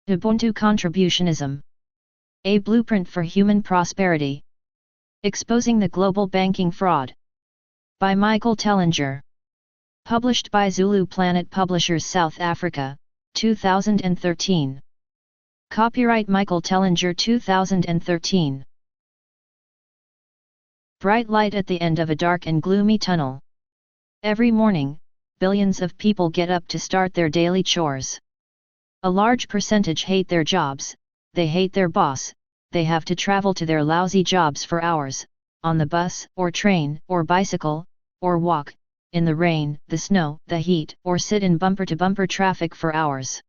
Ubuntu Contributionism. A Blueprint for Human Prosperity. Exposing the Global Banking Fraud. By Michael Tellinger. Published by Zulu Planet Publishers, South Africa, 2013. Copyright Michael Tellinger 2013. Bright light at the end of a dark and gloomy tunnel. Every morning, billions of people get up to start their daily chores. A large percentage hate their jobs, they hate their boss, they have to travel to their lousy jobs for hours, on the bus, or train, or bicycle, or walk, in the rain, the snow, the heat, or sit in bumper-to-bumper traffic for hours.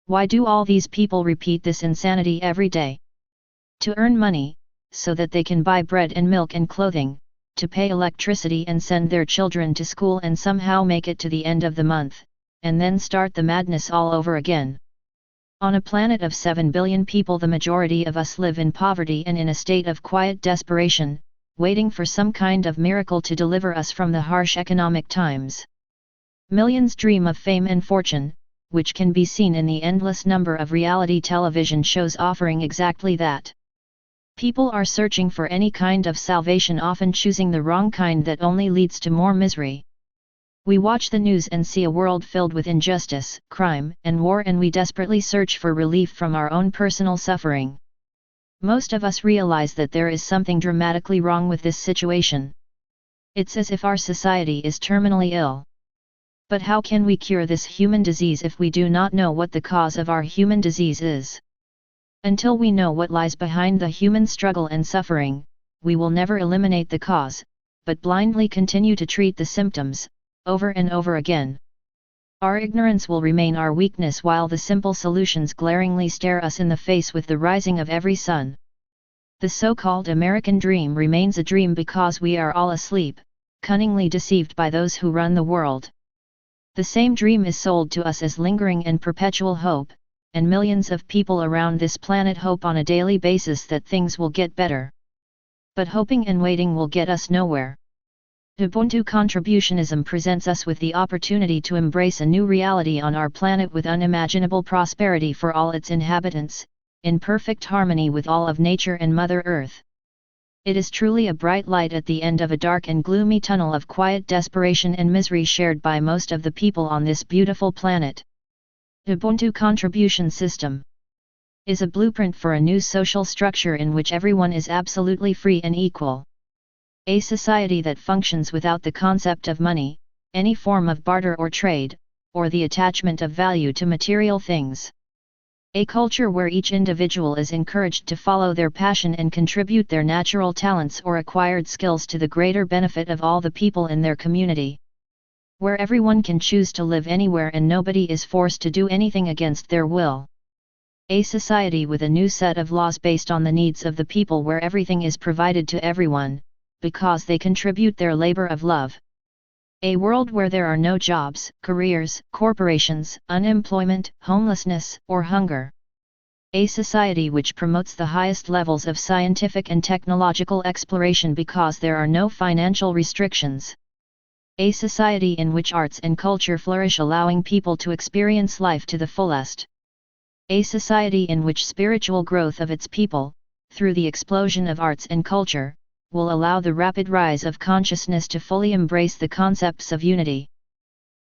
Why do all these people repeat this insanity every day? To earn money, so that they can buy bread and milk and clothing, to pay electricity and send their children to school and somehow make it to the end of the month, and then start the madness all over again. On a planet of 7 billion people, the majority of us live in poverty and in a state of quiet desperation, waiting for some kind of miracle to deliver us from the harsh economic times. Millions dream of fame and fortune, which can be seen in the endless number of reality television shows offering exactly that. People are searching for any kind of salvation, often choosing the wrong kind that only leads to more misery. We watch the news and see a world filled with injustice, crime, and war, and we desperately search for relief from our own personal suffering. Most of us realize that there is something dramatically wrong with this situation. It's as if our society is terminally ill. But how can we cure this human disease if we do not know what the cause of our human disease is? Until we know what lies behind the human struggle and suffering, we will never eliminate the cause, but blindly continue to treat the symptoms, over and over again. Our ignorance will remain our weakness while the simple solutions glaringly stare us in the face with the rising of every sun. The so-called American dream remains a dream because we are all asleep, cunningly deceived by those who run the world. The same dream is sold to us as lingering and perpetual hope, and millions of people around this planet hope on a daily basis that things will get better. But hoping and waiting will get us nowhere. Ubuntu Contributionism presents us with the opportunity to embrace a new reality on our planet with unimaginable prosperity for all its inhabitants, in perfect harmony with all of nature and Mother Earth. It is truly a bright light at the end of a dark and gloomy tunnel of quiet desperation and misery shared by most of the people on this beautiful planet. Ubuntu Contribution System is a blueprint for a new social structure in which everyone is absolutely free and equal. A society that functions without the concept of money, any form of barter or trade, or the attachment of value to material things. A culture where each individual is encouraged to follow their passion and contribute their natural talents or acquired skills to the greater benefit of all the people in their community. Where everyone can choose to live anywhere and nobody is forced to do anything against their will. A society with a new set of laws based on the needs of the people, where everything is provided to everyone, because they contribute their labor of love. A world where there are no jobs, careers, corporations, unemployment, homelessness, or hunger. A society which promotes the highest levels of scientific and technological exploration because there are no financial restrictions. A society in which arts and culture flourish, allowing people to experience life to the fullest. A society in which spiritual growth of its people, through the explosion of arts and culture, will allow the rapid rise of consciousness to fully embrace the concepts of unity.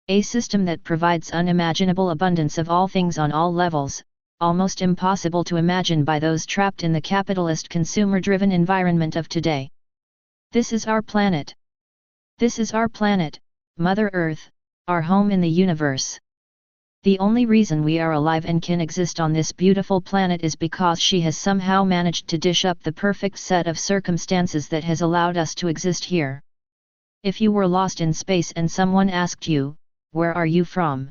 A system that provides unimaginable abundance of all things on all levels, almost impossible to imagine by those trapped in the capitalist consumer-driven environment of today. This is our planet. This is our planet, Mother Earth, our home in the universe. The only reason we are alive and can exist on this beautiful planet is because she has somehow managed to dish up the perfect set of circumstances that has allowed us to exist here. If you were lost in space and someone asked you, "Where are you from?"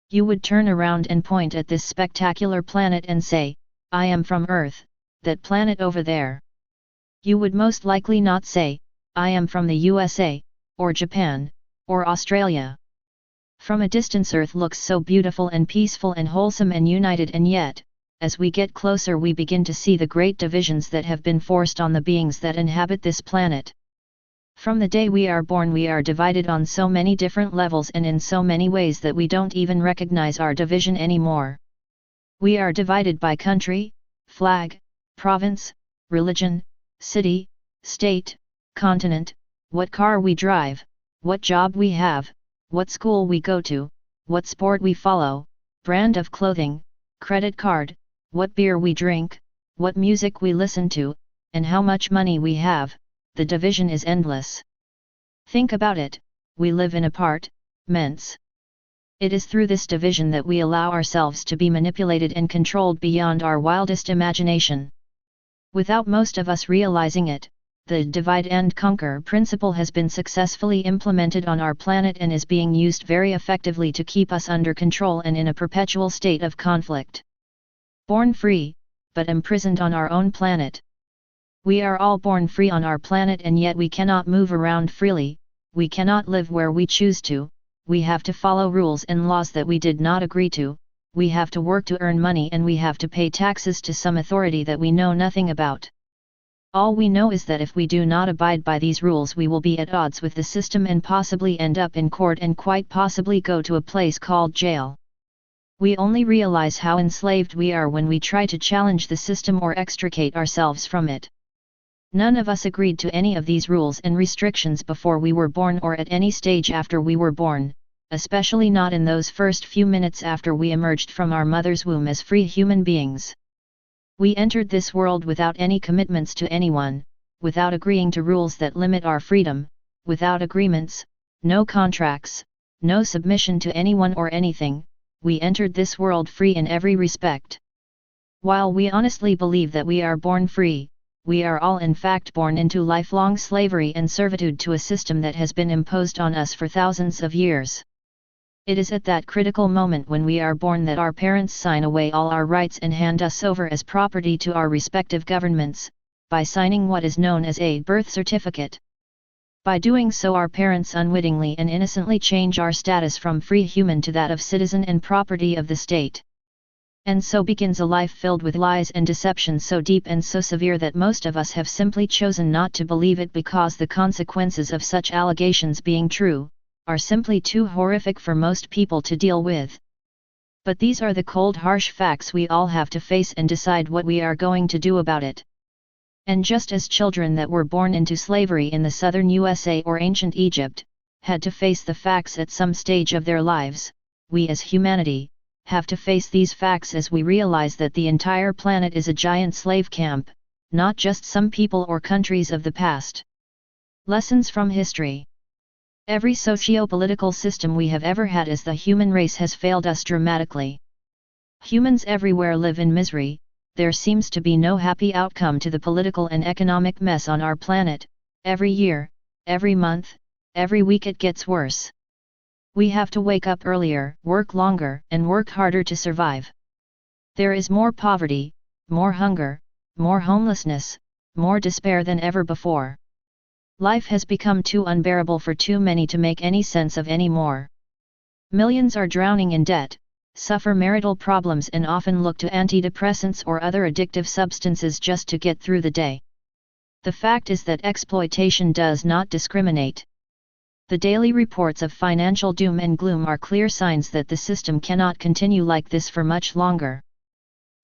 you would turn around and point at this spectacular planet and say, "I am from Earth, that planet over there." You would most likely not say, "I am from the USA, or Japan, or Australia." From a distance, Earth looks so beautiful and peaceful and wholesome and united, and yet, as we get closer we begin to see the great divisions that have been forced on the beings that inhabit this planet. From the day we are born we are divided on so many different levels and in so many ways that we don't even recognize our division anymore. We are divided by country, flag, province, religion, city, state, continent, what car we drive, what job we have, what school we go to, what sport we follow, brand of clothing, credit card, what beer we drink, what music we listen to, and how much money we have. The division is endless. Think about it, we live in apartments. It is through this division that we allow ourselves to be manipulated and controlled beyond our wildest imagination. Without most of us realizing it, the divide and conquer principle has been successfully implemented on our planet and is being used very effectively to keep us under control and in a perpetual state of conflict. Born free, but imprisoned on our own planet. We are all born free on our planet, and yet we cannot move around freely, we cannot live where we choose to, we have to follow rules and laws that we did not agree to, we have to work to earn money, and we have to pay taxes to some authority that we know nothing about. All we know is that if we do not abide by these rules, we will be at odds with the system and possibly end up in court and quite possibly go to a place called jail. We only realize how enslaved we are when we try to challenge the system or extricate ourselves from it. None of us agreed to any of these rules and restrictions before we were born or at any stage after we were born, especially not in those first few minutes after we emerged from our mother's womb as free human beings. We entered this world without any commitments to anyone, without agreeing to rules that limit our freedom, without agreements, no contracts, no submission to anyone or anything. We entered this world free in every respect. While we honestly believe that we are born free, we are all in fact born into lifelong slavery and servitude to a system that has been imposed on us for thousands of years. It is at that critical moment when we are born that our parents sign away all our rights and hand us over as property to our respective governments, by signing what is known as a birth certificate. By doing so, our parents unwittingly and innocently change our status from free human to that of citizen and property of the state. And so begins a life filled with lies and deception so deep and so severe that most of us have simply chosen not to believe it, because the consequences of such allegations being true, are simply too horrific for most people to deal with. But these are the cold, harsh facts we all have to face and decide what we are going to do about it. And just as children that were born into slavery in the southern USA or ancient Egypt, had to face the facts at some stage of their lives, we as humanity, have to face these facts as we realize that the entire planet is a giant slave camp, not just some people or countries of the past. Lessons from history. Every socio-political system we have ever had as the human race has failed us dramatically. Humans everywhere live in misery. There seems to be no happy outcome to the political and economic mess on our planet. Every year, every month, every week it gets worse. We have to wake up earlier, work longer, and work harder to survive. There is more poverty, more hunger, more homelessness, more despair than ever before. Life has become too unbearable for too many to make any sense of anymore. Millions are drowning in debt, suffer marital problems, and often look to antidepressants or other addictive substances just to get through the day. The fact is that exploitation does not discriminate. The daily reports of financial doom and gloom are clear signs that the system cannot continue like this for much longer.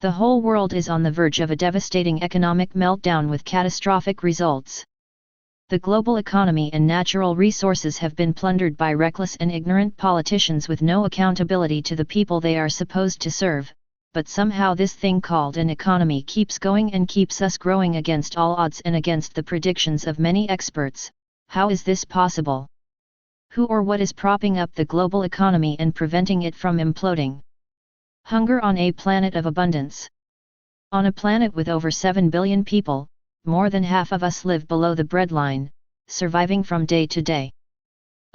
The whole world is on the verge of a devastating economic meltdown with catastrophic results. The global economy and natural resources have been plundered by reckless and ignorant politicians with no accountability to the people they are supposed to serve, but somehow this thing called an economy keeps going and keeps us growing against all odds and against the predictions of many experts. How is this possible? Who or what is propping up the global economy and preventing it from imploding? Hunger on a planet of abundance. On a planet with over 7 billion people, more than half of us live below the breadline, surviving from day to day.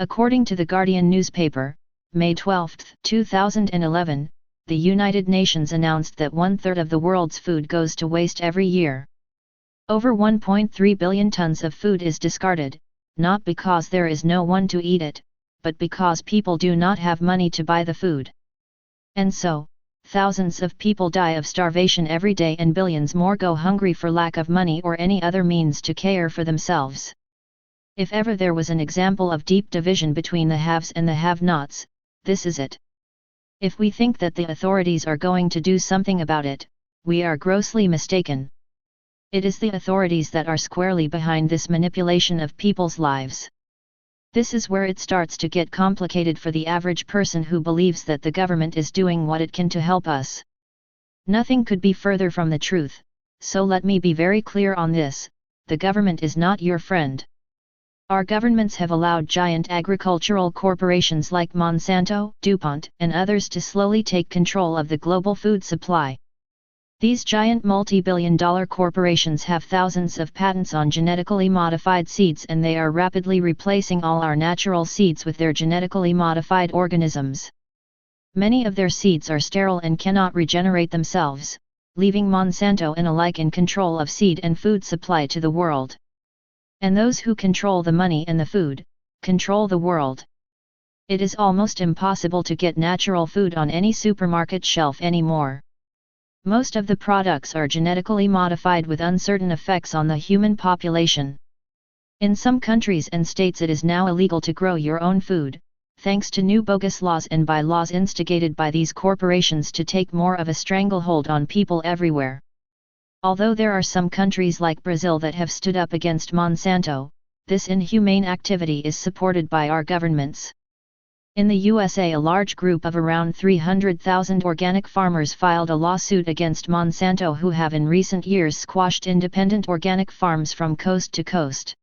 According to the Guardian newspaper, May 12, 2011, the United Nations announced that 1/3 of the world's food goes to waste every year. Over 1.3 billion tons of food is discarded, not because there is no one to eat it, but because people do not have money to buy the food. And so, thousands of people die of starvation every day and billions more go hungry for lack of money or any other means to care for themselves. If ever there was an example of deep division between the haves and the have-nots, this is it. If we think that the authorities are going to do something about it, we are grossly mistaken. It is the authorities that are squarely behind this manipulation of people's lives. This is where it starts to get complicated for the average person who believes that the government is doing what it can to help us. Nothing could be further from the truth, so let me be very clear on this: the government is not your friend. Our governments have allowed giant agricultural corporations like Monsanto, DuPont, and others to slowly take control of the global food supply. These giant multi-billion-dollar corporations have thousands of patents on genetically modified seeds, and they are rapidly replacing all our natural seeds with their genetically modified organisms. Many of their seeds are sterile and cannot regenerate themselves, leaving Monsanto and alike in control of seed and food supply to the world. And those who control the money and the food, control the world. It is almost impossible to get natural food on any supermarket shelf anymore. Most of the products are genetically modified with uncertain effects on the human population. In some countries and states it is now illegal to grow your own food, thanks to new bogus laws and bylaws instigated by these corporations to take more of a stranglehold on people everywhere. Although there are some countries like Brazil that have stood up against Monsanto, this inhumane activity is supported by our governments. In the USA, a large group of around 300,000 organic farmers filed a lawsuit against Monsanto, who have in recent years squashed independent organic farms from coast to coast.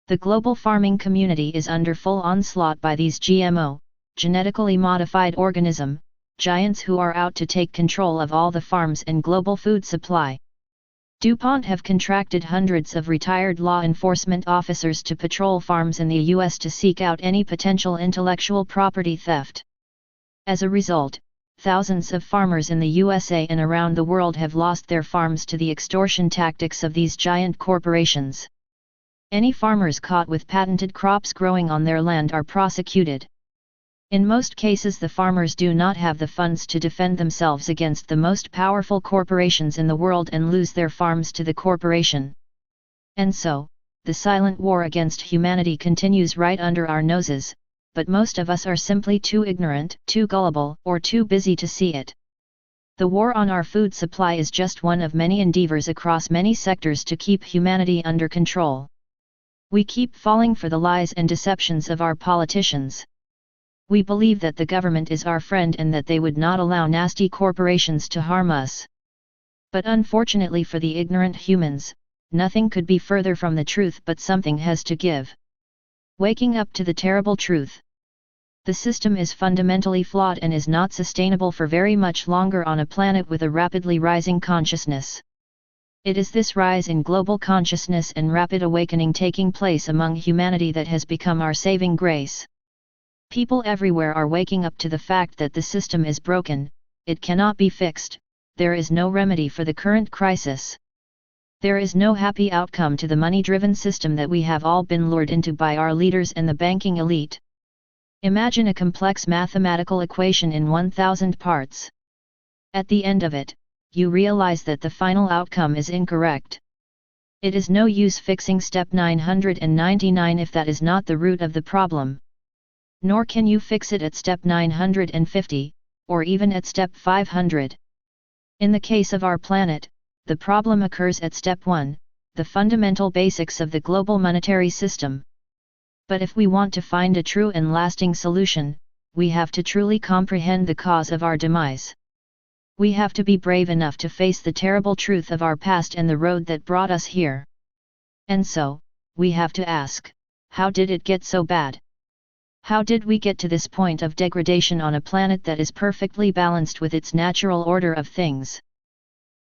The global farming community is under full onslaught by these GMO, genetically modified organism, giants who are out to take control of all the farms and global food supply. DuPont have contracted hundreds of retired law enforcement officers to patrol farms in the U.S. to seek out any potential intellectual property theft. As a result, thousands of farmers in the USA and around the world have lost their farms to the extortion tactics of these giant corporations. Any farmers caught with patented crops growing on their land are prosecuted. In most cases, the farmers do not have the funds to defend themselves against the most powerful corporations in the world and lose their farms to the corporation. And so, the silent war against humanity continues right under our noses, but most of us are simply too ignorant, too gullible, or too busy to see it. The war on our food supply is just one of many endeavors across many sectors to keep humanity under control. We keep falling for the lies and deceptions of our politicians. We believe that the government is our friend and that they would not allow nasty corporations to harm us. But unfortunately for the ignorant humans, nothing could be further from the truth, but something has to give. Waking up to the terrible truth. The system is fundamentally flawed and is not sustainable for very much longer on a planet with a rapidly rising consciousness. It is this rise in global consciousness and rapid awakening taking place among humanity that has become our saving grace. People everywhere are waking up to the fact that the system is broken, it cannot be fixed, there is no remedy for the current crisis. There is no happy outcome to the money-driven system that we have all been lured into by our leaders and the banking elite. Imagine a complex mathematical equation in 1,000 parts. At the end of it, you realize that the final outcome is incorrect. It is no use fixing step 999 if that is not the root of the problem. Nor can you fix it at step 950, or even at step 500. In the case of our planet, the problem occurs at step 1, the fundamental basics of the global monetary system. But if we want to find a true and lasting solution, we have to truly comprehend the cause of our demise. We have to be brave enough to face the terrible truth of our past and the road that brought us here. And so, we have to ask, how did it get so bad? How did we get to this point of degradation on a planet that is perfectly balanced with its natural order of things?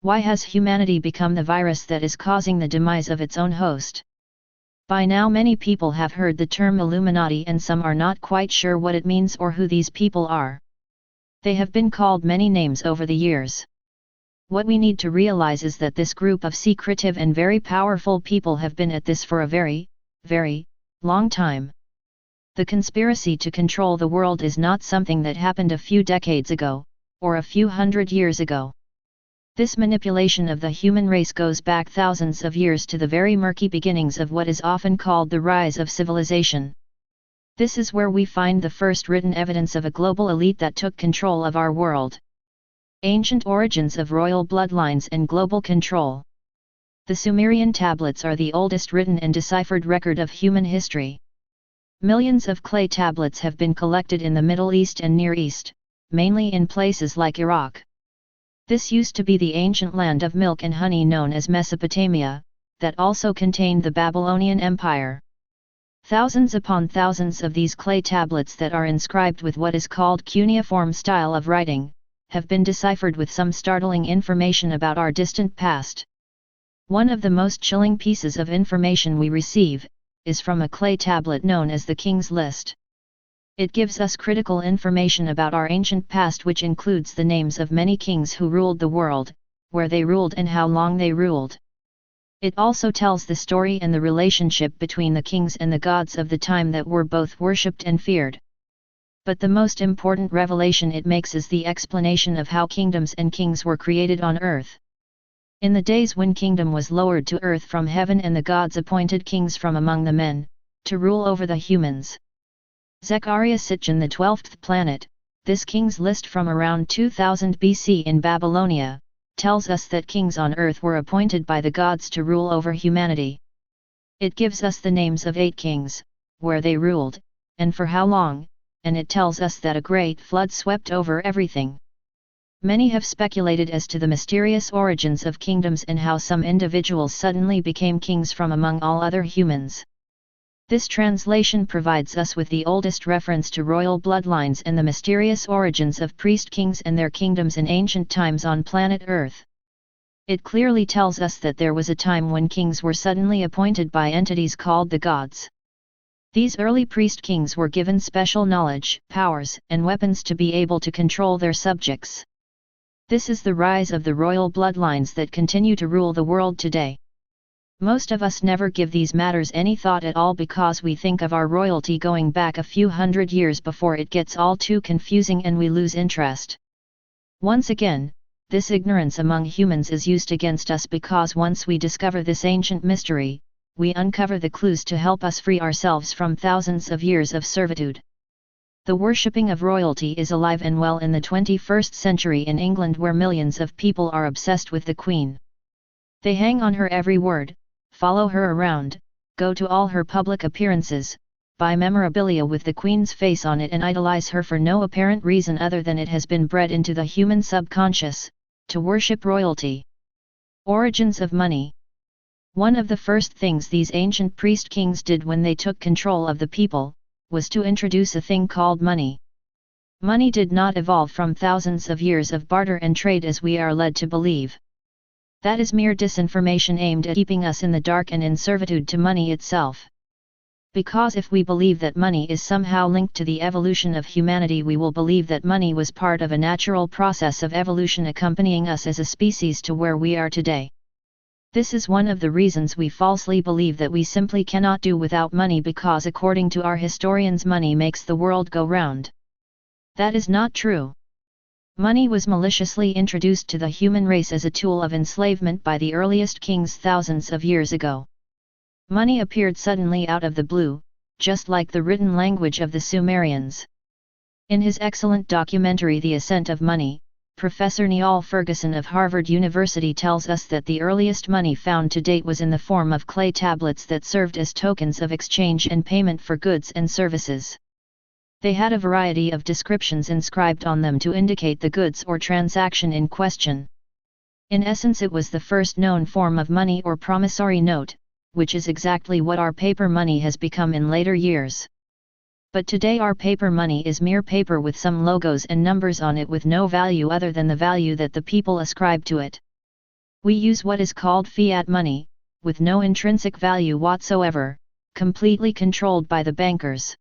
Why has humanity become the virus that is causing the demise of its own host? By now many people have heard the term Illuminati, and some are not quite sure what it means or who these people are. They have been called many names over the years. What we need to realize is that this group of secretive and very powerful people have been at this for a very, very long time. The conspiracy to control the world is not something that happened a few decades ago, or a few hundred years ago. This manipulation of the human race goes back thousands of years to the very murky beginnings of what is often called the rise of civilization. This is where we find the first written evidence of a global elite that took control of our world. Ancient origins of royal bloodlines and global control. The Sumerian tablets are the oldest written and deciphered record of human history. Millions of clay tablets have been collected in the Middle East and Near East, mainly in places like Iraq. This used to be the ancient land of milk and honey known as Mesopotamia, that also contained the Babylonian Empire. Thousands upon thousands of these clay tablets that are inscribed with what is called cuneiform style of writing, have been deciphered with some startling information about our distant past. One of the most chilling pieces of information we receive is from a clay tablet known as the King's List. It gives us critical information about our ancient past, which includes the names of many kings who ruled the world, where they ruled and how long they ruled. It also tells the story and the relationship between the kings and the gods of the time that were both worshipped and feared. But the most important revelation it makes is the explanation of how kingdoms and kings were created on earth. In the days when kingdom was lowered to earth from heaven and the gods appointed kings from among the men, to rule over the humans. Zechariah Sitchin, the 12th planet, this king's list from around 2000 BC in Babylonia, tells us that kings on earth were appointed by the gods to rule over humanity. It gives us the names of 8 kings, where they ruled, and for how long, and it tells us that a great flood swept over everything. Many have speculated as to the mysterious origins of kingdoms and how some individuals suddenly became kings from among all other humans. This translation provides us with the oldest reference to royal bloodlines and the mysterious origins of priest kings and their kingdoms in ancient times on planet Earth. It clearly tells us that there was a time when kings were suddenly appointed by entities called the gods. These early priest kings were given special knowledge, powers, and weapons to be able to control their subjects. This is the rise of the royal bloodlines that continue to rule the world today. Most of us never give these matters any thought at all because we think of our royalty going back a few hundred years before it gets all too confusing and we lose interest. Once again, this ignorance among humans is used against us because once we discover this ancient mystery, we uncover the clues to help us free ourselves from thousands of years of servitude. The worshipping of royalty is alive and well in the 21st century in England, where millions of people are obsessed with the Queen. They hang on her every word, follow her around, go to all her public appearances, buy memorabilia with the Queen's face on it and idolize her for no apparent reason other than it has been bred into the human subconscious, to worship royalty. Origins of money. One of the first things these ancient priest kings did when they took control of the people, was to introduce a thing called money. Money did not evolve from thousands of years of barter and trade as we are led to believe. That is mere disinformation aimed at keeping us in the dark and in servitude to money itself. Because if we believe that money is somehow linked to the evolution of humanity, we will believe that money was part of a natural process of evolution accompanying us as a species to where we are today. This is one of the reasons we falsely believe that we simply cannot do without money, because according to our historians, money makes the world go round. That is not true. Money was maliciously introduced to the human race as a tool of enslavement by the earliest kings thousands of years ago. Money appeared suddenly out of the blue, just like the written language of the Sumerians. In his excellent documentary The Ascent of Money, Professor Niall Ferguson of Harvard University tells us that the earliest money found to date was in the form of clay tablets that served as tokens of exchange and payment for goods and services. They had a variety of descriptions inscribed on them to indicate the goods or transaction in question. In essence, it was the first known form of money or promissory note, which is exactly what our paper money has become in later years. But today our paper money is mere paper with some logos and numbers on it with no value other than the value that the people ascribe to it. We use what is called fiat money, with no intrinsic value whatsoever, completely controlled by the bankers.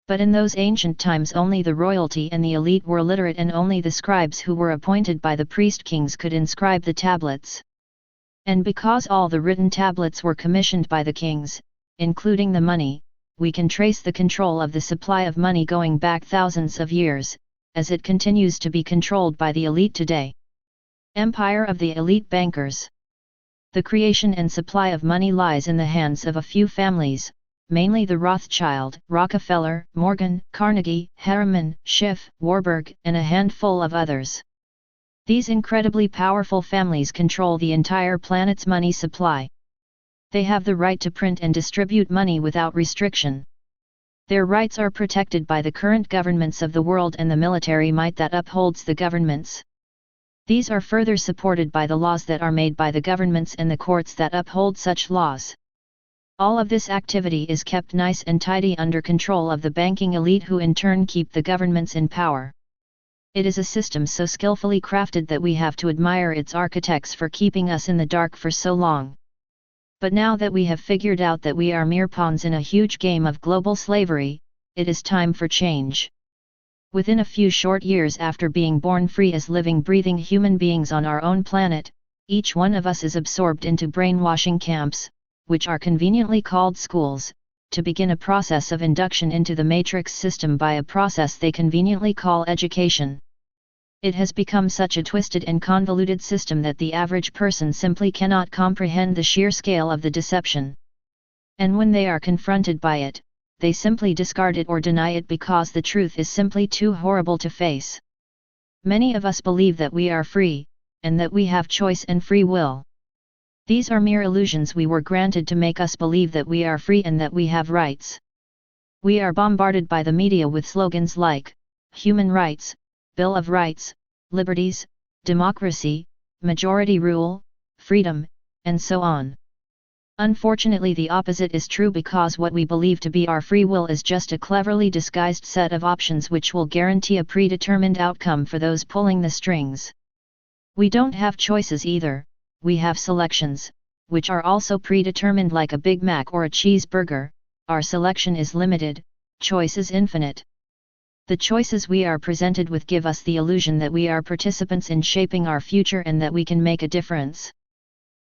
But in those ancient times only the royalty and the elite were literate, and only the scribes who were appointed by the priest kings could inscribe the tablets. And because all the written tablets were commissioned by the kings, including the money, we can trace the control of the supply of money going back thousands of years, as it continues to be controlled by the elite today. Empire of the elite bankers. The creation and supply of money lies in the hands of a few families, mainly the Rothschild, Rockefeller, Morgan, Carnegie, Harriman, Schiff, Warburg, and a handful of others. These incredibly powerful families control the entire planet's money supply. They have the right to print and distribute money without restriction. Their rights are protected by the current governments of the world and the military might that upholds the governments. These are further supported by the laws that are made by the governments and the courts that uphold such laws. All of this activity is kept nice and tidy under control of the banking elite who in turn keep the governments in power. It is a system so skillfully crafted that we have to admire its architects for keeping us in the dark for so long. But now that we have figured out that we are mere pawns in a huge game of global slavery, it is time for change. Within a few short years after being born free as living breathing human beings on our own planet, each one of us is absorbed into brainwashing camps, which are conveniently called schools, to begin a process of induction into the matrix system by a process they conveniently call education. It has become such a twisted and convoluted system that the average person simply cannot comprehend the sheer scale of the deception. And when they are confronted by it, they simply discard it or deny it because the truth is simply too horrible to face. Many of us believe that we are free, and that we have choice and free will. These are mere illusions we were granted to make us believe that we are free and that we have rights. We are bombarded by the media with slogans like, human rights, Bill of Rights, liberties, democracy, majority rule, freedom, and so on. Unfortunately, the opposite is true because what we believe to be our free will is just a cleverly disguised set of options which will guarantee a predetermined outcome for those pulling the strings. We don't have choices either, we have selections, which are also predetermined like a Big Mac or a cheeseburger. Our selection is limited, choice is infinite. The choices we are presented with give us the illusion that we are participants in shaping our future and that we can make a difference.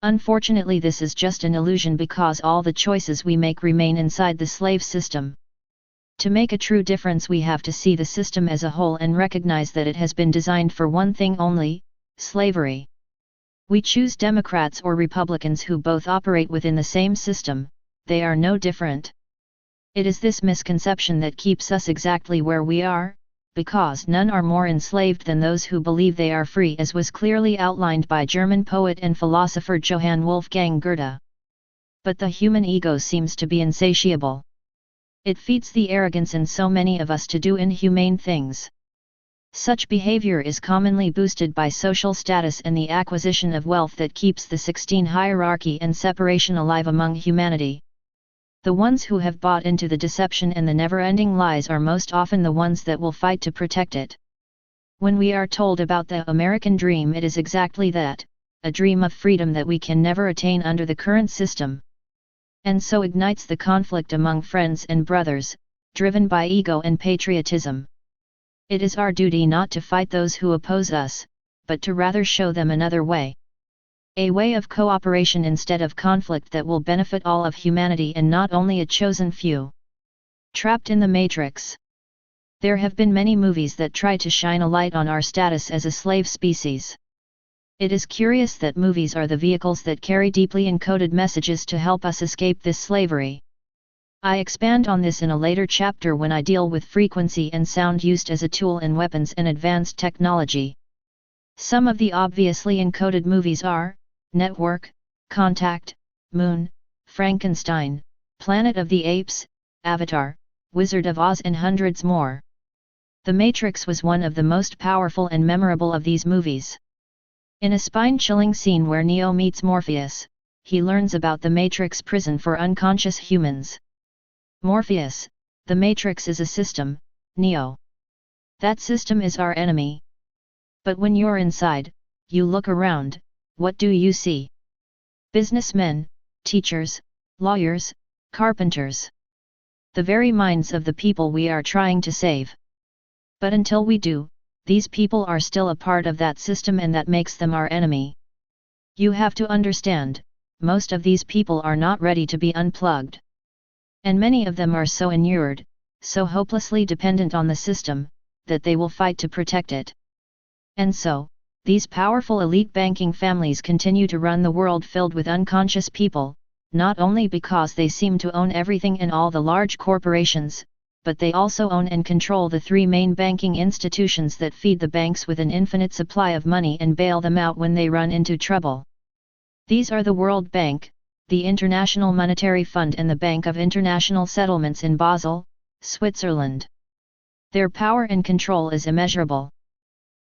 Unfortunately, this is just an illusion because all the choices we make remain inside the slave system. To make a true difference, we have to see the system as a whole and recognize that it has been designed for one thing only: slavery. We choose Democrats or Republicans who both operate within the same system, they are no different. It is this misconception that keeps us exactly where we are, because none are more enslaved than those who believe they are free, as was clearly outlined by German poet and philosopher Johann Wolfgang Goethe. But the human ego seems to be insatiable. It feeds the arrogance in so many of us to do inhumane things. Such behavior is commonly boosted by social status and the acquisition of wealth that keeps the 16 hierarchy and separation alive among humanity. The ones who have bought into the deception and the never-ending lies are most often the ones that will fight to protect it. When we are told about the American dream, it is exactly that, a dream of freedom that we can never attain under the current system. And so ignites the conflict among friends and brothers, driven by ego and patriotism. It is our duty not to fight those who oppose us, but to rather show them another way. A way of cooperation instead of conflict that will benefit all of humanity and not only a chosen few. Trapped in the Matrix. There have been many movies that try to shine a light on our status as a slave species. It is curious that movies are the vehicles that carry deeply encoded messages to help us escape this slavery. I expand on this in a later chapter when I deal with frequency and sound used as a tool in weapons and advanced technology. Some of the obviously encoded movies are Network, Contact, Moon, Frankenstein, Planet of the Apes, Avatar, Wizard of Oz, and hundreds more. The Matrix was one of the most powerful and memorable of these movies. In a spine-chilling scene where Neo meets Morpheus, he learns about the Matrix prison for unconscious humans. Morpheus, the Matrix is a system, Neo. That system is our enemy. But when you're inside, you look around, what do you see? Businessmen, teachers, lawyers, carpenters. The very minds of the people we are trying to save. But until we do, these people are still a part of that system, and that makes them our enemy. You have to understand, most of these people are not ready to be unplugged. And many of them are so inured, so hopelessly dependent on the system, that they will fight to protect it. And so, these powerful elite banking families continue to run the world filled with unconscious people, not only because they seem to own everything in all the large corporations, but they also own and control the three main banking institutions that feed the banks with an infinite supply of money and bail them out when they run into trouble. These are the World Bank, the International Monetary Fund and the Bank of International Settlements in Basel, Switzerland. Their power and control is immeasurable.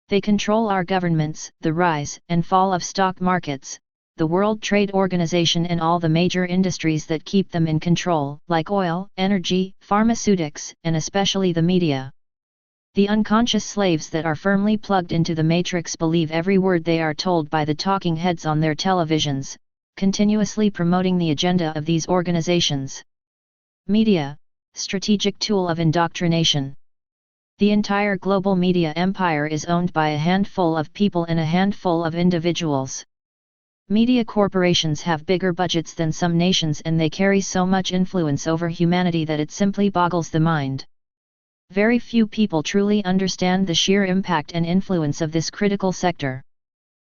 They control our governments, the rise and fall of stock markets, the World Trade Organization and all the major industries that keep them in control, like oil, energy, pharmaceutics, and especially the media. The unconscious slaves that are firmly plugged into the matrix believe every word they are told by the talking heads on their televisions, continuously promoting the agenda of these organizations. Media, strategic tool of indoctrination. The entire global media empire is owned by a handful of people and a handful of individuals. Media corporations have bigger budgets than some nations and they carry so much influence over humanity that it simply boggles the mind. Very few people truly understand the sheer impact and influence of this critical sector.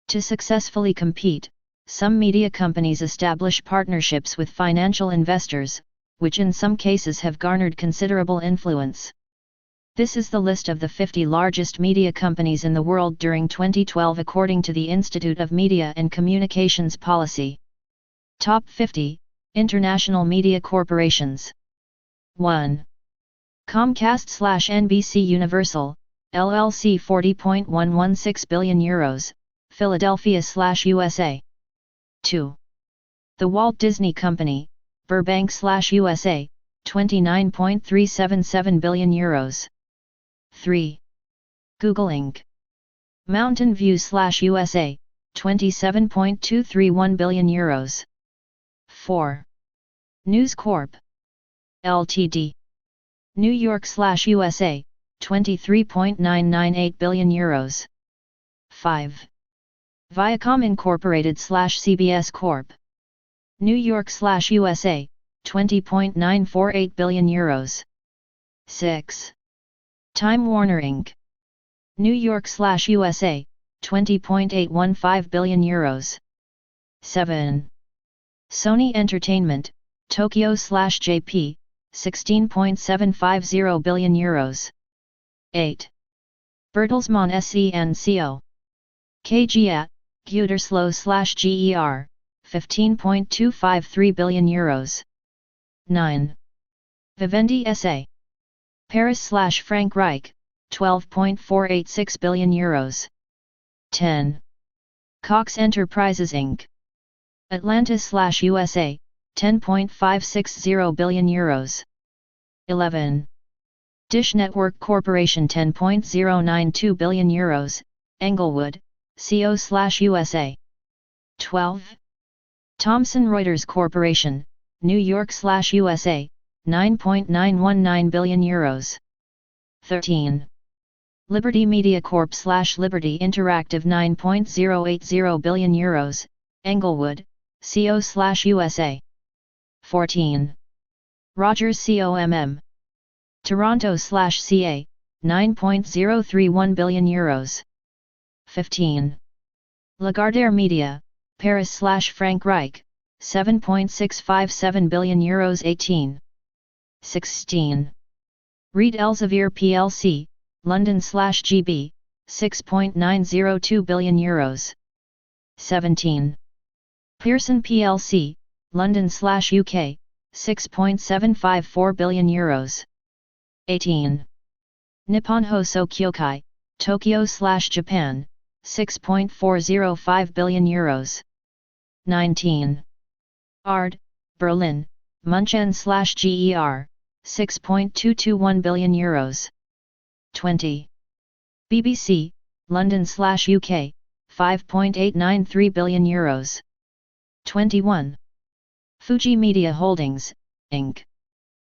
To successfully compete, some media companies establish partnerships with financial investors, which in some cases have garnered considerable influence. This is the list of the 50 largest media companies in the world during 2012 according to the Institute of Media and Communications Policy. Top 50 International Media Corporations. 1. Comcast/NBC Universal, LLC 40.116 billion euros, Philadelphia/USA. 2. The Walt Disney Company, Burbank/USA, 29.377 billion euros. 3. Google Inc. Mountain View/USA, 27.231 billion euros. 4. News Corp. Ltd. New York/USA, 23.998 billion euros. 5. Viacom Incorporated/CBS Corp. New York/USA, 20.948 billion euros. 6. Time Warner Inc. New York/USA, 20.815 billion euros. 7. Sony Entertainment, Tokyo/JP, 16.750 billion euros. 8. Bertelsmann SE & Co. KGA, Gütersloh/GER, 15.253 billion euros. 9. Vivendi SA. Paris/Frankreich, 12.486 billion euros. 10. Cox Enterprises Inc. Atlantis/USA, 10.560 billion euros. 11. Dish Network Corporation 10.092 billion euros, Englewood, CO/USA. 12. Thomson Reuters Corporation, New York/USA, 9.919 billion euros. 13. Liberty Media Corp/Liberty Interactive 9.080 billion euros, Englewood, CO/USA. 14. Rogers COMM. Toronto/CA, 9.031 billion euros. 15. Lagardère Media, Paris/Frankreich, 7.657 billion euros. 18. 16. Reed Elsevier plc, London/GB, 6.902 billion euros. 17. Pearson plc, London/UK, 6.754 billion euros. 18. Nippon Hoso Kyokai, Tokyo/Japan, 6.405 billion euros. 19. ARD, Berlin, München/GER, 6.221 billion euros. 20. BBC, London/UK, 5.893 billion euros. 21. Fuji Media Holdings, Inc.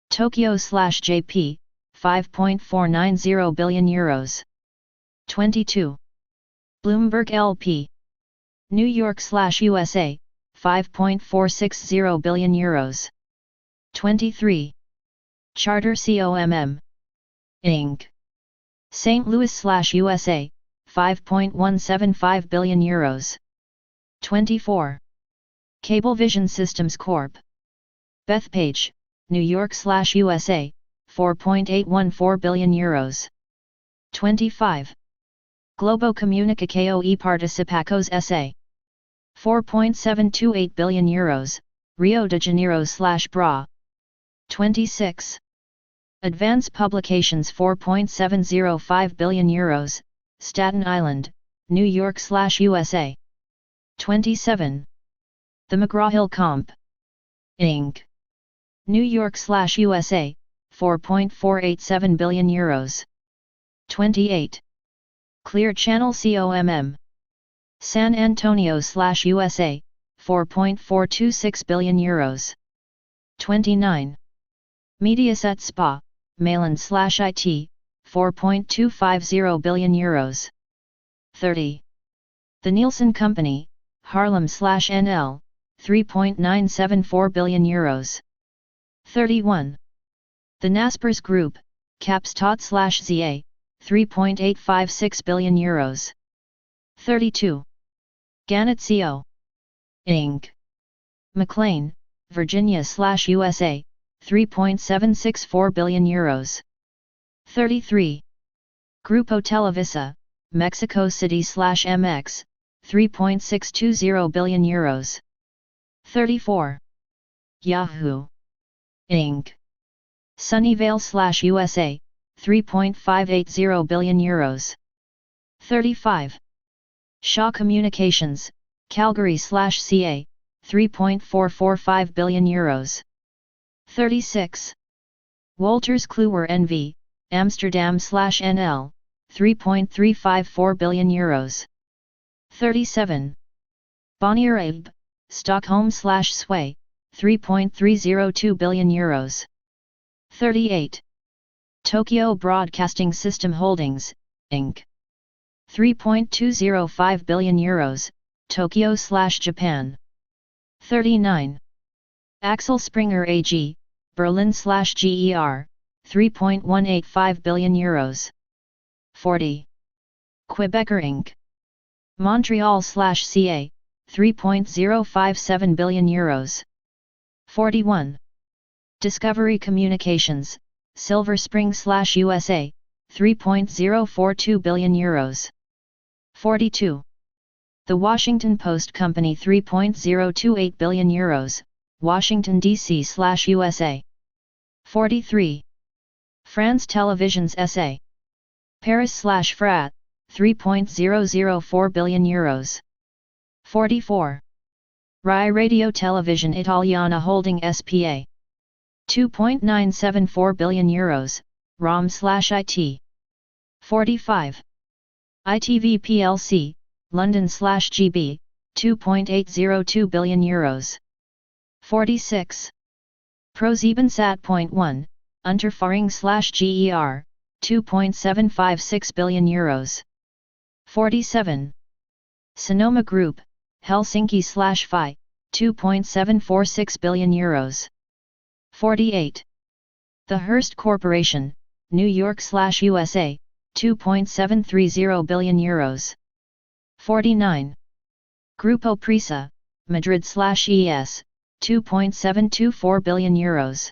Tokyo/JP, 5.490 billion euros. 22. Bloomberg LP. New York/USA, 5.460 billion euros. 23. Charter COMM. Inc. St. Louis/USA, 5.175 billion euros. 24. Cablevision Systems Corp. Bethpage, New York/USA, 4.814 billion euros. 25. Globo Comunicação e Participações S.A. 4.728 billion euros, Rio de Janeiro/Bra. 26. Advance Publications 4.705 billion euros, Staten Island, New York/USA. 27. The McGraw-Hill Comp. Inc. New York/USA, 4.487 billion euros. 28. Clear Channel COMM. San Antonio/USA, 4.426 billion euros. 29. Mediaset SPA, Malin/IT, 4.250 billion euros. 30. The Nielsen Company, Haarlem/NL, 3.974 billion euros. 31. The Naspers Group, Kapstadt/ZA, 3.856 billion euros. 32. Gannett Co. Inc. McLean, Virginia/USA, 3.764 billion euros. 33. Grupo Televisa, Mexico City/MX, 3.620 billion euros. 34. Yahoo! Inc. Sunnyvale/USA, 3.580 billion euros. 35. Shaw Communications, Calgary/CA, 3.445 billion euros. 36. Wolters Kluwer NV, Amsterdam/NL, 3.354 billion euros. 37. Bonnier AB, Stockholm/Sway, 3.302 billion euros. 38. Tokyo Broadcasting System Holdings, Inc. 3.205 billion euros, Tokyo/Japan. 39. Axel Springer AG, Berlin/GER, 3.185 billion euros. 40. Quebecer Inc. Montreal/CA, 3.057 billion euros. 41. Discovery Communications, Silver Spring/USA, 3.042 billion euros. 42. The Washington Post Company, 3.028 billion euros, Washington, D.C./USA. 43. France Télévisions S.A. Paris/Frat, 3.004 billion euros. 44. Rai Radio Televisione Italiana Holding S.p.A. 2.974 billion euros, Rom/IT. 45. ITV plc, London/GB, 2.802 billion euros. 46. ProSiebenSat.1, Unterföhring/GER, 2.756 billion euros. 47. Sonoma Group, Helsinki/FI, 2.746 billion euros. 48. The Hearst Corporation, New York/USA, 2.730 billion euros. 49. Grupo Prisa, Madrid/ES, 2.724 billion euros.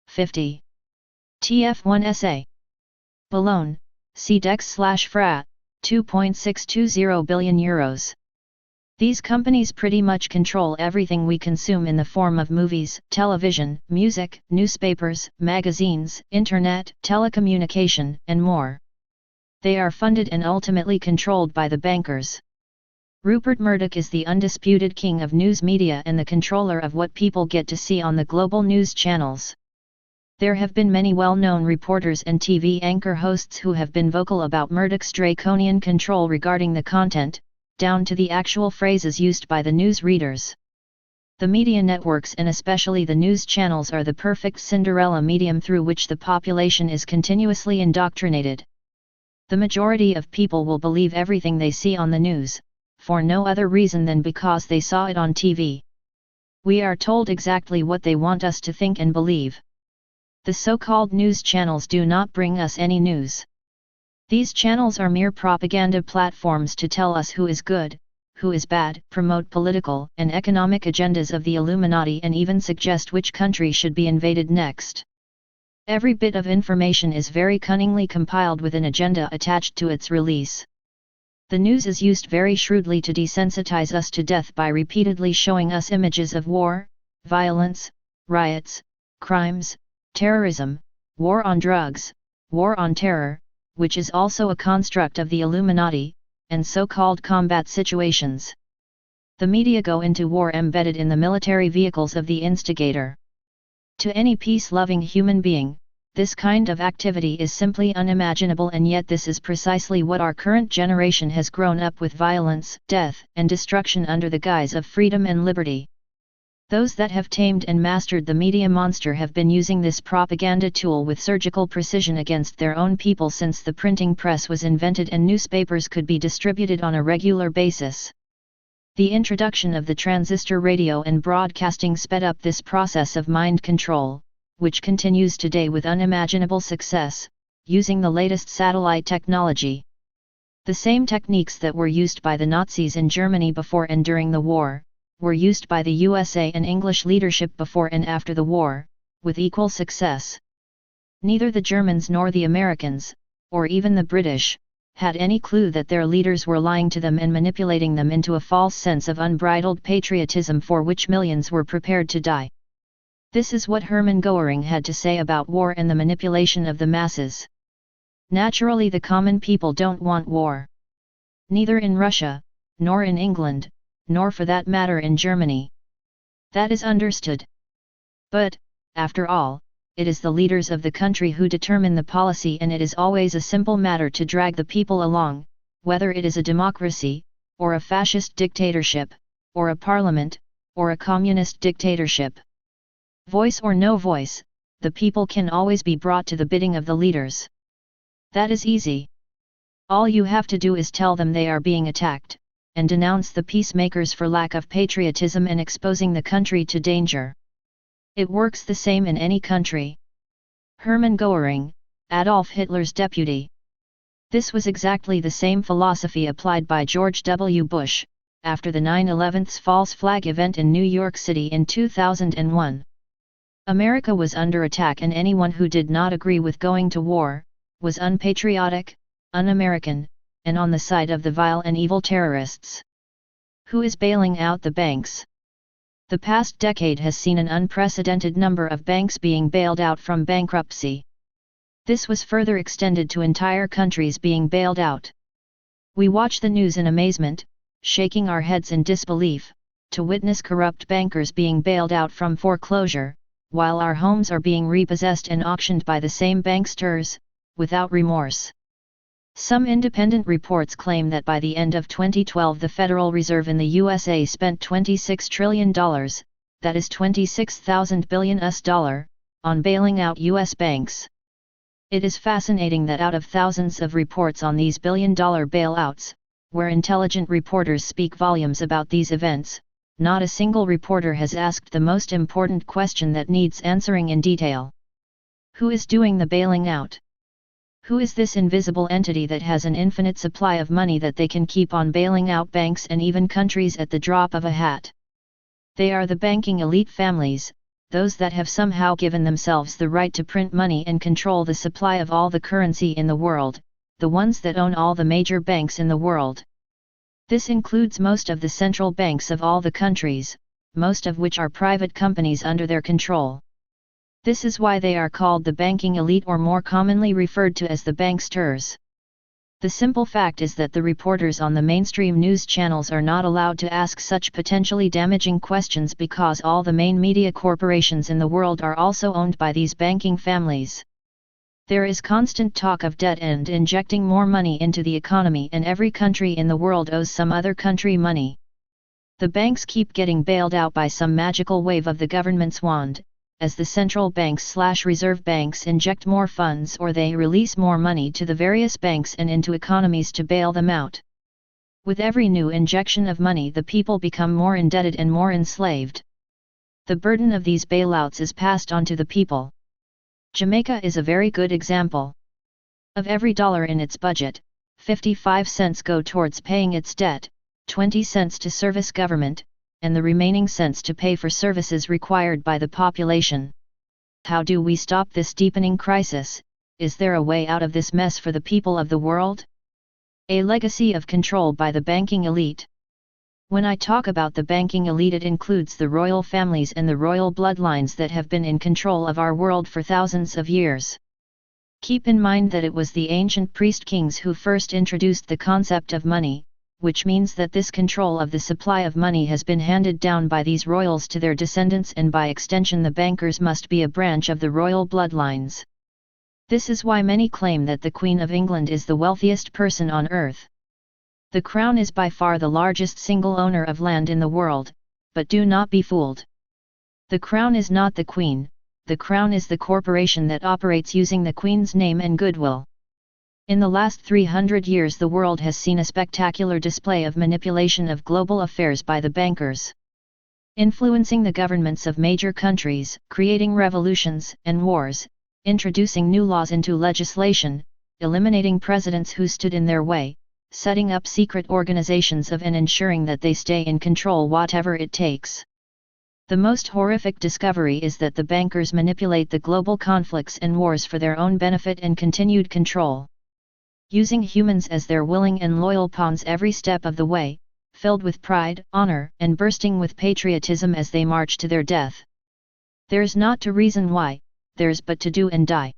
50. TF1 SA. Boulogne, CDEX/FRAT, 2.620 billion euros. These companies pretty much control everything we consume in the form of movies, television, music, newspapers, magazines, internet, telecommunication, and more. They are funded and ultimately controlled by the bankers. Rupert Murdoch is the undisputed king of news media and the controller of what people get to see on the global news channels. There have been many well-known reporters and TV anchor hosts who have been vocal about Murdoch's draconian control regarding the content, down to the actual phrases used by the news readers. The media networks and especially the news channels are the perfect Cinderella medium through which the population is continuously indoctrinated. The majority of people will believe everything they see on the news, for no other reason than because they saw it on TV. We are told exactly what they want us to think and believe. The so-called news channels do not bring us any news. These channels are mere propaganda platforms to tell us who is good, who is bad, promote political and economic agendas of the Illuminati, and even suggest which country should be invaded next. Every bit of information is very cunningly compiled with an agenda attached to its release. The news is used very shrewdly to desensitize us to death by repeatedly showing us images of war, violence, riots, crimes, terrorism, war on drugs, war on terror, which is also a construct of the Illuminati, and so-called combat situations. The media go into war embedded in the military vehicles of the instigator. To any peace-loving human being, this kind of activity is simply unimaginable, and yet this is precisely what our current generation has grown up with: violence, death, and destruction under the guise of freedom and liberty. Those that have tamed and mastered the media monster have been using this propaganda tool with surgical precision against their own people since the printing press was invented and newspapers could be distributed on a regular basis. The introduction of the transistor radio and broadcasting sped up this process of mind control, which continues today with unimaginable success, using the latest satellite technology. The same techniques that were used by the Nazis in Germany before and during the war, were used by the USA and English leadership before and after the war, with equal success. Neither the Germans nor the Americans, or even the British, had any clue that their leaders were lying to them and manipulating them into a false sense of unbridled patriotism for which millions were prepared to die. This is what Hermann Goering had to say about war and the manipulation of the masses. Naturally, the common people don't want war. Neither in Russia, nor in England, nor for that matter in Germany. That is understood. But, after all, it is the leaders of the country who determine the policy, and it is always a simple matter to drag the people along, whether it is a democracy, or a fascist dictatorship, or a parliament, or a communist dictatorship. Voice or no voice, the people can always be brought to the bidding of the leaders. That is easy. All you have to do is tell them they are being attacked, and denounce the peacemakers for lack of patriotism and exposing the country to danger. It works the same in any country. Hermann Goering, Adolf Hitler's deputy. This was exactly the same philosophy applied by George W. Bush, after the 9/11's false flag event in New York City in 2001. America was under attack, and anyone who did not agree with going to war, was unpatriotic, un-American, and on the side of the vile and evil terrorists. Who is bailing out the banks? The past decade has seen an unprecedented number of banks being bailed out from bankruptcy. This was further extended to entire countries being bailed out. We watch the news in amazement, shaking our heads in disbelief, to witness corrupt bankers being bailed out from foreclosure, while our homes are being repossessed and auctioned by the same banksters, without remorse. Some independent reports claim that by the end of 2012 the Federal Reserve in the USA spent $26 trillion, that is $26,000 billion, on bailing out US banks. It is fascinating that out of thousands of reports on these billion-dollar bailouts, where intelligent reporters speak volumes about these events, not a single reporter has asked the most important question that needs answering in detail. Who is doing the bailing out? Who is this invisible entity that has an infinite supply of money that they can keep on bailing out banks and even countries at the drop of a hat? They are the banking elite families, those that have somehow given themselves the right to print money and control the supply of all the currency in the world, the ones that own all the major banks in the world. This includes most of the central banks of all the countries, most of which are private companies under their control. This is why they are called the banking elite, or more commonly referred to as the banksters. The simple fact is that the reporters on the mainstream news channels are not allowed to ask such potentially damaging questions because all the main media corporations in the world are also owned by these banking families. There is constant talk of debt and injecting more money into the economy, and every country in the world owes some other country money. The banks keep getting bailed out by some magical wave of the government's wand, as the central banks/reserve banks inject more funds or they release more money to the various banks and into economies to bail them out. With every new injection of money, the people become more indebted and more enslaved. The burden of these bailouts is passed on to the people. Jamaica is a very good example. Of every dollar in its budget, 55 cents go towards paying its debt, 20 cents to service government, and the remaining cents to pay for services required by the population. How do we stop this deepening crisis? Is there a way out of this mess for the people of the world? A legacy of control by the banking elite. When I talk about the banking elite, it includes the royal families and the royal bloodlines that have been in control of our world for thousands of years. Keep in mind that it was the ancient priest kings who first introduced the concept of money, which means that this control of the supply of money has been handed down by these royals to their descendants, and by extension the bankers must be a branch of the royal bloodlines. This is why many claim that the Queen of England is the wealthiest person on earth. The Crown is by far the largest single owner of land in the world, but do not be fooled. The Crown is not the Queen, the Crown is the corporation that operates using the Queen's name and goodwill. In the last 300 years the world has seen a spectacular display of manipulation of global affairs by the bankers. Influencing the governments of major countries, creating revolutions and wars, introducing new laws into legislation, eliminating presidents who stood in their way, setting up secret organizations and ensuring that they stay in control whatever it takes. The most horrific discovery is that the bankers manipulate the global conflicts and wars for their own benefit and continued control. Using humans as their willing and loyal pawns every step of the way, filled with pride, honor, and bursting with patriotism as they march to their death. There's not to reason why, there's but to do and die.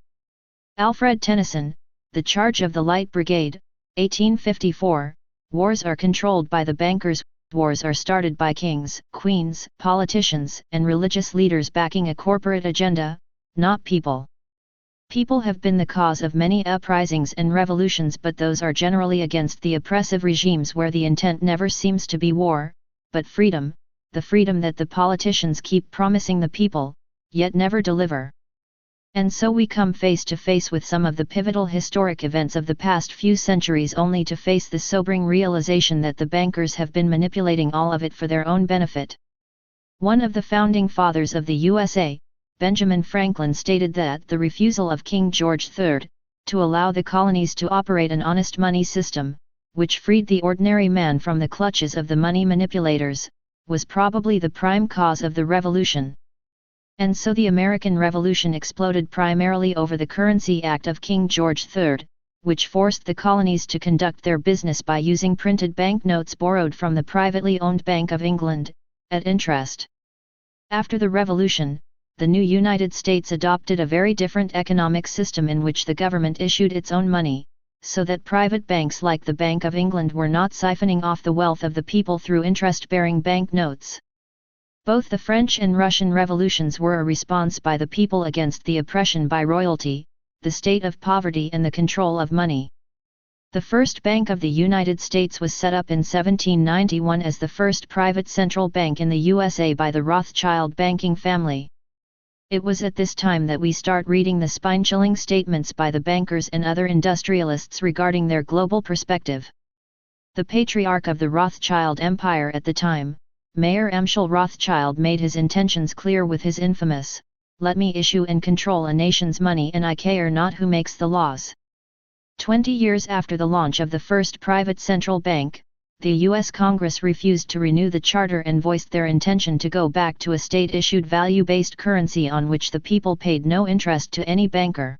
Alfred Tennyson, The Charge of the Light Brigade, 1854, Wars are controlled by the bankers. Wars are started by kings, queens, politicians, and religious leaders backing a corporate agenda, not people. People have been the cause of many uprisings and revolutions, but those are generally against the oppressive regimes where the intent never seems to be war, but freedom, the freedom that the politicians keep promising the people, yet never deliver. And so we come face to face with some of the pivotal historic events of the past few centuries, only to face the sobering realization that the bankers have been manipulating all of it for their own benefit. One of the founding fathers of the USA, Benjamin Franklin, stated that the refusal of King George III to allow the colonies to operate an honest money system, which freed the ordinary man from the clutches of the money manipulators, was probably the prime cause of the revolution. And so the American Revolution exploded primarily over the Currency Act of King George III, which forced the colonies to conduct their business by using printed banknotes borrowed from the privately owned Bank of England, at interest. After the Revolution, the new United States adopted a very different economic system in which the government issued its own money, so that private banks like the Bank of England were not siphoning off the wealth of the people through interest-bearing banknotes. Both the French and Russian revolutions were a response by the people against the oppression by royalty, the state of poverty, and the control of money. The first Bank of the United States was set up in 1791 as the first private central bank in the USA by the Rothschild banking family. It was at this time that we start reading the spine-chilling statements by the bankers and other industrialists regarding their global perspective. The patriarch of the Rothschild empire at the time, Mayer Amschel Rothschild, made his intentions clear with his infamous, "Let me issue and control a nation's money and I care not who makes the laws." 20 years after the launch of the first private central bank, the U.S. Congress refused to renew the charter and voiced their intention to go back to a state-issued value-based currency on which the people paid no interest to any banker.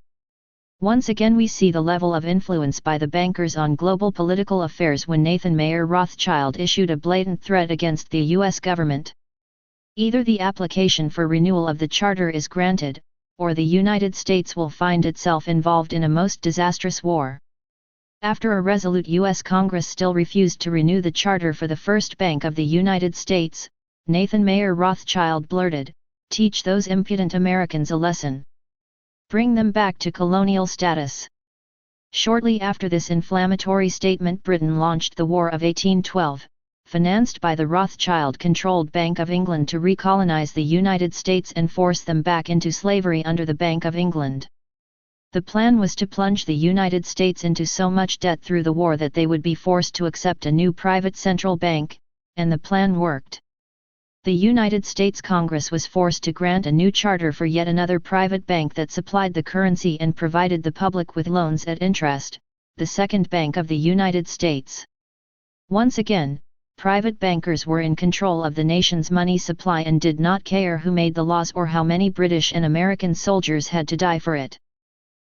Once again we see the level of influence by the bankers on global political affairs when Nathan Mayer Rothschild issued a blatant threat against the U.S. government. Either the application for renewal of the charter is granted, or the United States will find itself involved in a most disastrous war. After a resolute U.S. Congress still refused to renew the charter for the First Bank of the United States, Nathan Mayer Rothschild blurted, "Teach those impudent Americans a lesson. Bring them back to colonial status." Shortly after this inflammatory statement, Britain launched the War of 1812, financed by the Rothschild-controlled Bank of England to recolonize the United States and force them back into slavery under the Bank of England. The plan was to plunge the United States into so much debt through the war that they would be forced to accept a new private central bank, and the plan worked. The United States Congress was forced to grant a new charter for yet another private bank that supplied the currency and provided the public with loans at interest, the Second Bank of the United States. Once again, private bankers were in control of the nation's money supply and did not care who made the laws or how many British and American soldiers had to die for it.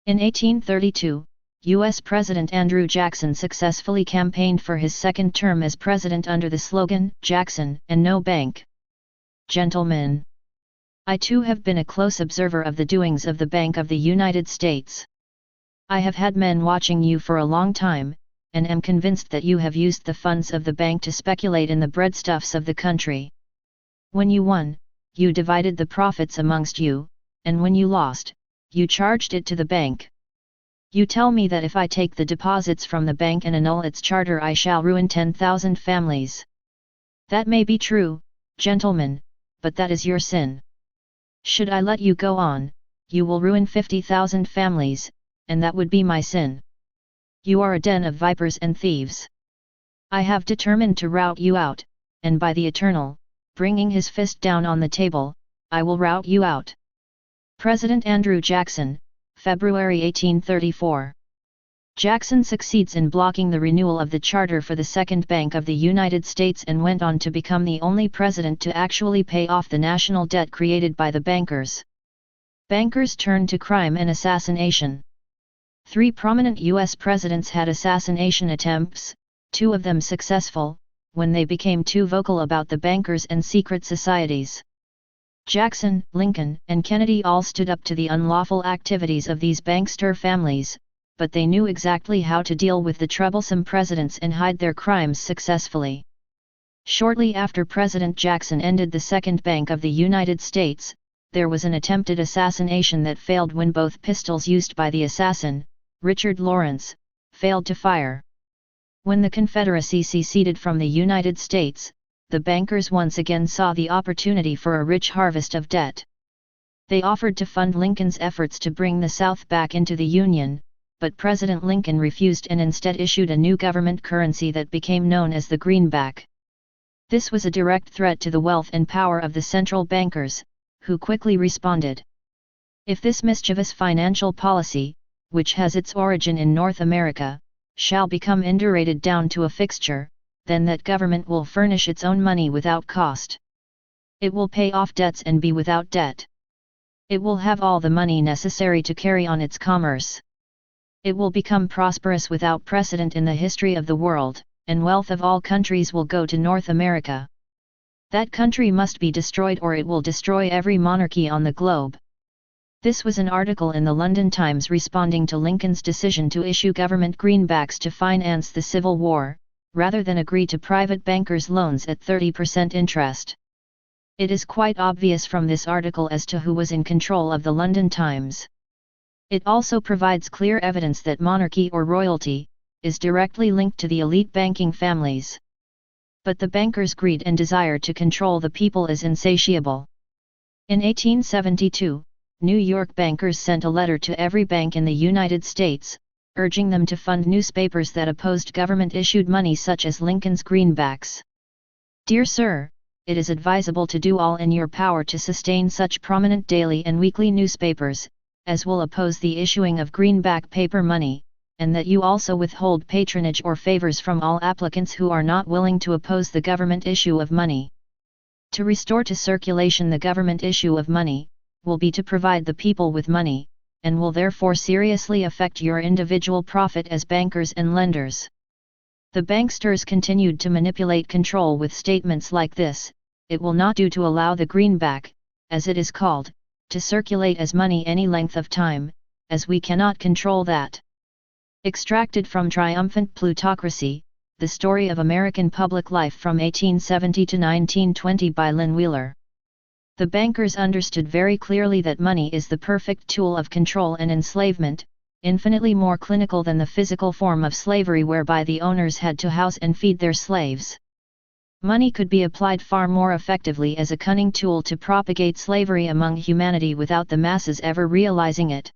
In 1832, U.S. President Andrew Jackson successfully campaigned for his second term as president under the slogan, "Jackson and no bank." Gentlemen, I too have been a close observer of the doings of the Bank of the United States. I have had men watching you for a long time, and am convinced that you have used the funds of the bank to speculate in the breadstuffs of the country. When you won, you divided the profits amongst you, and when you lost, you charged it to the bank. You tell me that if I take the deposits from the bank and annul its charter I shall ruin 10,000 families. That may be true, gentlemen, but that is your sin. Should I let you go on, you will ruin 50,000 families, and that would be my sin. You are a den of vipers and thieves. I have determined to rout you out, and by the Eternal, bringing his fist down on the table, I will rout you out. President Andrew Jackson, February 1834. Jackson succeeds in blocking the renewal of the charter for the Second Bank of the United States and went on to become the only president to actually pay off the national debt created by the bankers. Bankers turned to crime and assassination. 3 prominent U.S. presidents had assassination attempts, 2 of them successful, when they became too vocal about the bankers and secret societies. Jackson, Lincoln, and Kennedy all stood up to the unlawful activities of these bankster families, but they knew exactly how to deal with the troublesome presidents and hide their crimes successfully. Shortly after President Jackson ended the Second Bank of the United States, there was an attempted assassination that failed when both pistols used by the assassin, Richard Lawrence, failed to fire. When the Confederacy seceded from the United States, the bankers once again saw the opportunity for a rich harvest of debt. They offered to fund Lincoln's efforts to bring the South back into the Union, but President Lincoln refused and instead issued a new government currency that became known as the greenback. This was a direct threat to the wealth and power of the central bankers, who quickly responded. If this mischievous financial policy, which has its origin in North America, shall become indurated down to a fixture, then that government will furnish its own money without cost. It will pay off debts and be without debt. It will have all the money necessary to carry on its commerce. It will become prosperous without precedent in the history of the world, and wealth of all countries will go to North America. That country must be destroyed or it will destroy every monarchy on the globe. This was an article in the London Times responding to Lincoln's decision to issue government greenbacks to finance the Civil War, rather than agree to private bankers' loans at 30% interest. It is quite obvious from this article as to who was in control of the London Times. It also provides clear evidence that monarchy or royalty is directly linked to the elite banking families. But the bankers' greed and desire to control the people is insatiable. In 1872, New York bankers sent a letter to every bank in the United States, urging them to fund newspapers that opposed government-issued money such as Lincoln's greenbacks. Dear Sir, it is advisable to do all in your power to sustain such prominent daily and weekly newspapers, as will oppose the issuing of greenback paper money, and that you also withhold patronage or favors from all applicants who are not willing to oppose the government issue of money. To restore to circulation the government issue of money, will be to provide the people with money, and will therefore seriously affect your individual profit as bankers and lenders. The banksters continued to manipulate control with statements like this: it will not do to allow the greenback, as it is called, to circulate as money any length of time, as we cannot control that. Extracted from Triumphant Plutocracy, The Story of American Public Life from 1870 to 1920 by Lynn Wheeler. The bankers understood very clearly that money is the perfect tool of control and enslavement, infinitely more clinical than the physical form of slavery whereby the owners had to house and feed their slaves. Money could be applied far more effectively as a cunning tool to propagate slavery among humanity without the masses ever realizing it.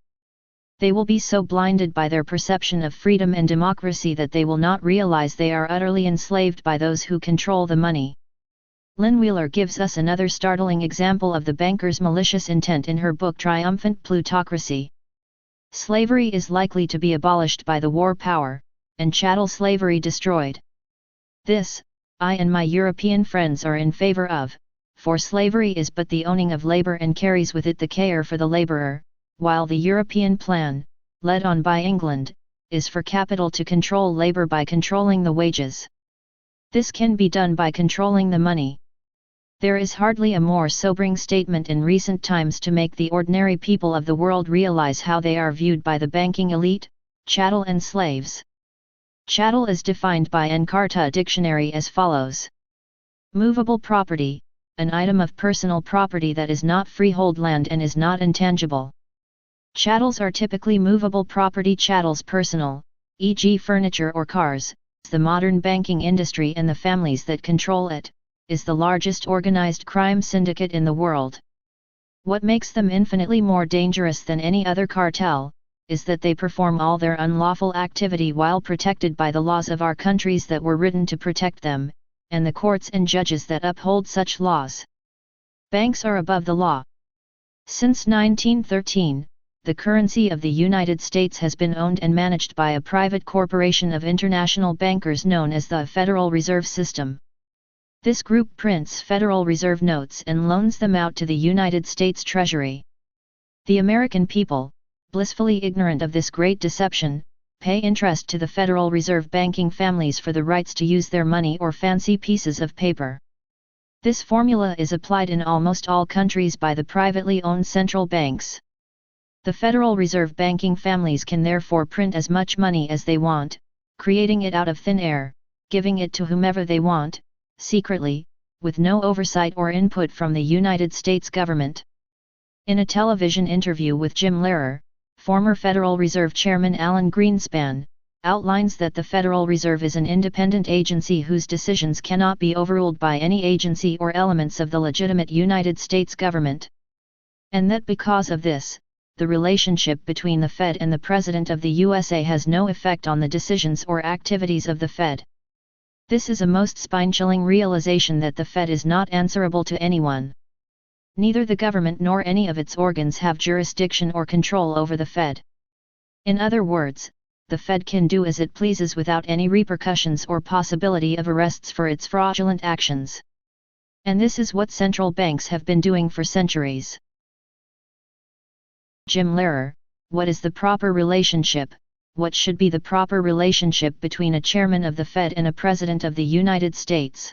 They will be so blinded by their perception of freedom and democracy that they will not realize they are utterly enslaved by those who control the money. Lynn Wheeler gives us another startling example of the bankers' malicious intent in her book Triumphant Plutocracy. Slavery is likely to be abolished by the war power, and chattel slavery destroyed. This, I and my European friends are in favor of, for slavery is but the owning of labor and carries with it the care for the laborer, while the European plan, led on by England, is for capital to control labor by controlling the wages. This can be done by controlling the money. There is hardly a more sobering statement in recent times to make the ordinary people of the world realize how they are viewed by the banking elite, chattel and slaves. Chattel is defined by Encarta Dictionary as follows: movable property, an item of personal property that is not freehold land and is not intangible. Chattels are typically movable property. Chattels personal, e.g. furniture or cars. The modern banking industry and the families that control it, is the largest organized crime syndicate in the world. What makes them infinitely more dangerous than any other cartel, is that they perform all their unlawful activity while protected by the laws of our countries that were written to protect them, and the courts and judges that uphold such laws. Banks are above the law. Since 1913, the currency of the United States has been owned and managed by a private corporation of international bankers known as the Federal Reserve System. This group prints Federal Reserve notes and loans them out to the United States Treasury. The American people, blissfully ignorant of this great deception, pay interest to the Federal Reserve banking families for the rights to use their money or fancy pieces of paper. This formula is applied in almost all countries by the privately owned central banks. The Federal Reserve banking families can therefore print as much money as they want, creating it out of thin air, giving it to whomever they want, secretly, with no oversight or input from the United States government. In a television interview with Jim Lehrer, former Federal Reserve Chairman Alan Greenspan outlines that the Federal Reserve is an independent agency whose decisions cannot be overruled by any agency or elements of the legitimate United States government. And that because of this, the relationship between the Fed and the President of the USA has no effect on the decisions or activities of the Fed. This is a most spine-chilling realization that the Fed is not answerable to anyone. Neither the government nor any of its organs have jurisdiction or control over the Fed. In other words, the Fed can do as it pleases without any repercussions or possibility of arrests for its fraudulent actions. And this is what central banks have been doing for centuries. Jim Lehrer, what is the proper relationship? What should be the proper relationship between a chairman of the Fed and a president of the United States?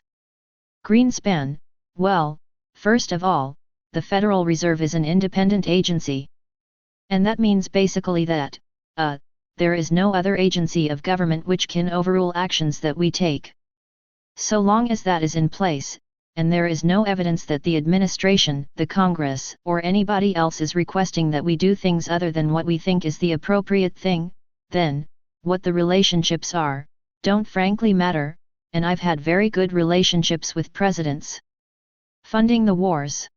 Greenspan, well, first of all, the Federal Reserve is an independent agency. And that means basically that, there is no other agency of government which can overrule actions that we take. So long as that is in place, and there is no evidence that the administration, the Congress, or anybody else is requesting that we do things other than what we think is the appropriate thing, then, what the relationships are, don't frankly matter, and I've had very good relationships with presidents. Funding the wars.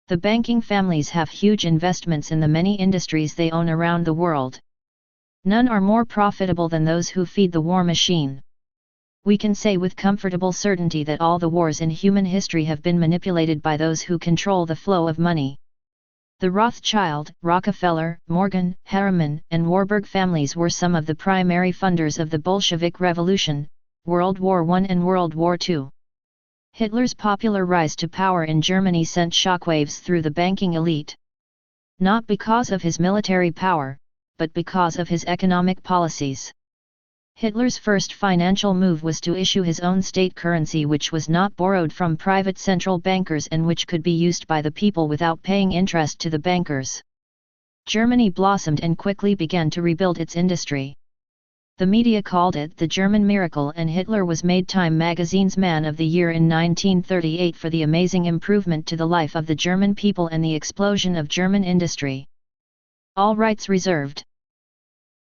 The banking families have huge investments in the many industries they own around the world. None are more profitable than those who feed the war machine. We can say with comfortable certainty that all the wars in human history have been manipulated by those who control the flow of money. The Rothschild, Rockefeller, Morgan, Harriman, and Warburg families were some of the primary funders of the Bolshevik Revolution, World War I and World War II. Hitler's popular rise to power in Germany sent shockwaves through the banking elite. Not because of his military power, but because of his economic policies. Hitler's first financial move was to issue his own state currency, which was not borrowed from private central bankers and which could be used by the people without paying interest to the bankers. Germany blossomed and quickly began to rebuild its industry. The media called it the German miracle, and Hitler was made Time magazine's Man of the Year in 1938 for the amazing improvement to the life of the German people and the explosion of German industry. All rights reserved.